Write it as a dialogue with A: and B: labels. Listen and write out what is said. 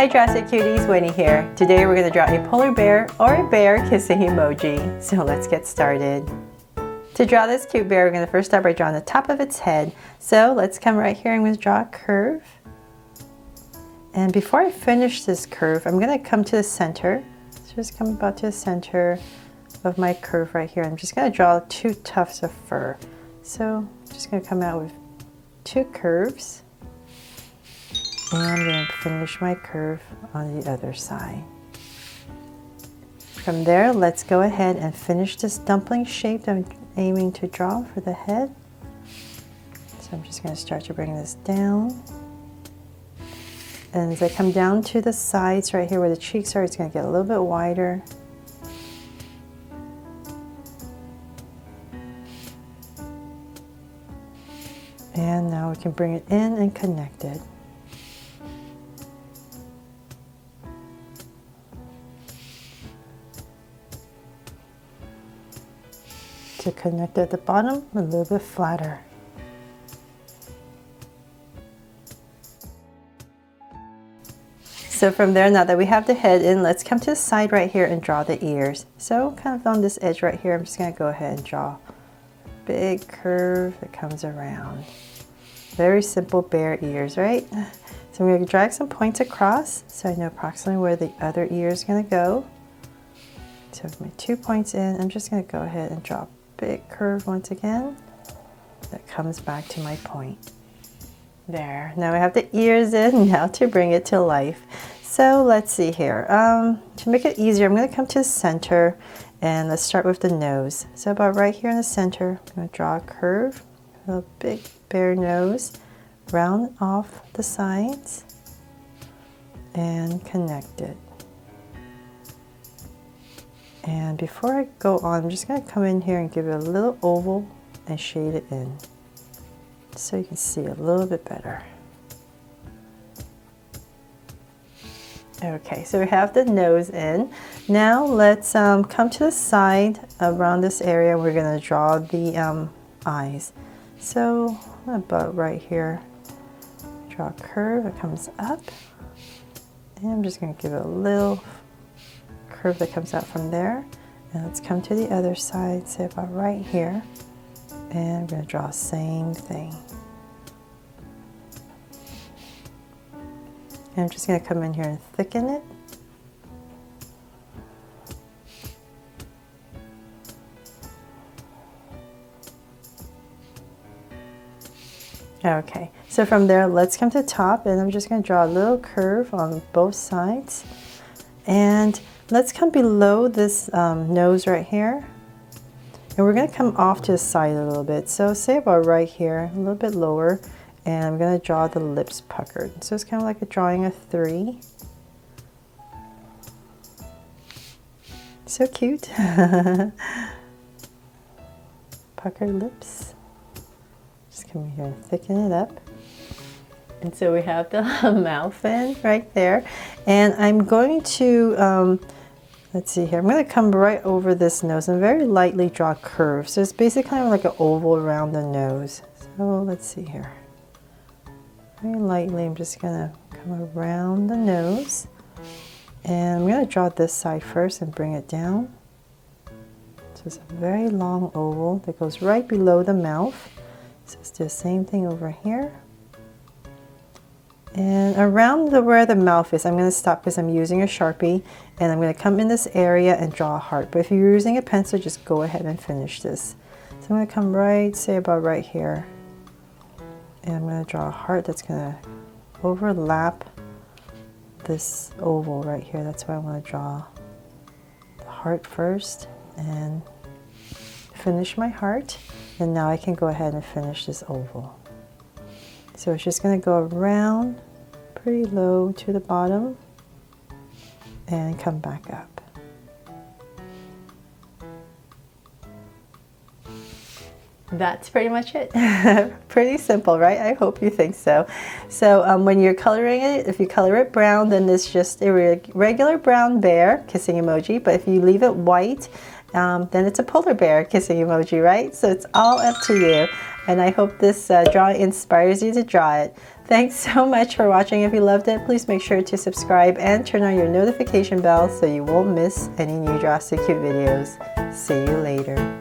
A: Hi Jurassic Cuties, Winnie here. Today we're going to draw a polar bear or a bear kissing emoji. So let's get started. To draw this cute bear, we're going to first start by drawing the top of its head. So let's come right here and I'm going to draw a curve. And before I finish this curve, I'm going to come to the center. So just come about to the center of my curve right here. I'm just going to draw 2 tufts of fur. So I'm just going to come out with 2 curves. And I'm going to finish my curve on the other side. From there, let's go ahead and finish this dumpling shape that I'm aiming to draw for the head. So I'm just going to start to bring this down. And as I come down to the sides right here where the cheeks are, it's going to get a little bit wider. And now we can bring it in and connect it. To connect at the bottom a little bit flatter. So from there, now that we have the head in, let's come to the side right here and draw the ears. So kind of on this edge right here, I'm just going to go ahead and draw a big curve that comes around. Very simple bear ears, right? So I'm going to drag some points across so I know approximately where the other ear is going to go. So with my 2 points in, I'm just going to go ahead and draw a big curve once again that comes back to my point. There, now we have the ears in, now to bring it to life. So let's see here, to make it easier, I'm going to come to the center and let's start with the nose. So about right here in the center, I'm going to draw a curve, a big bear nose, round off the sides and connect it. And before I go on, I'm just going to come in here and give it a little oval and shade it in so you can see a little bit better. Okay, so we have the nose in. Now let's come to the side around this area. We're going to draw the eyes. So about right here, draw a curve that comes up. And I'm just going to give it a little curve that comes out from there. And let's come to the other side, say about right here. And I'm going to draw the same thing. And I'm just going to come in here and thicken it. Okay, so from there, let's come to the top and I'm just going to draw a little curve on both sides. And let's come below this nose right here. And we're going to come off to the side a little bit. So say about right here, a little bit lower. And I'm going to draw the lips puckered. So it's kind of like a drawing a 3. So cute. Puckered lips. Just come here and thicken it up. And so we have the mouth in right there. And I'm going to, let's see here, I'm going to come right over this nose and very lightly draw a curve. So it's basically kind of like an oval around the nose. So let's see here. Very lightly, I'm just going to come around the nose. And I'm going to draw this side first and bring it down. So it's a very long oval that goes right below the mouth. So let's do the same thing over here. And around where the mouth is, I'm going to stop because I'm using a Sharpie. And I'm going to come in this area and draw a heart. But if you're using a pencil, just go ahead and finish this. So I'm going to come right, say about right here. And I'm going to draw a heart that's going to overlap this oval right here. That's why I want to draw the heart first and finish my heart. And now I can go ahead and finish this oval. So it's just going to go around pretty low to the bottom and come back up. That's pretty much it. Pretty simple, right? I hope you think so. So when you're coloring it, if you color it brown, then it's just a regular brown bear kissing emoji. But if you leave it white, then it's a polar bear kissing emoji, right? So it's all up to you. And I hope this drawing inspires you to draw it. Thanks so much for watching. If you loved it, please make sure to subscribe and turn on your notification bell so you won't miss any new Draw So Cute videos. See you later.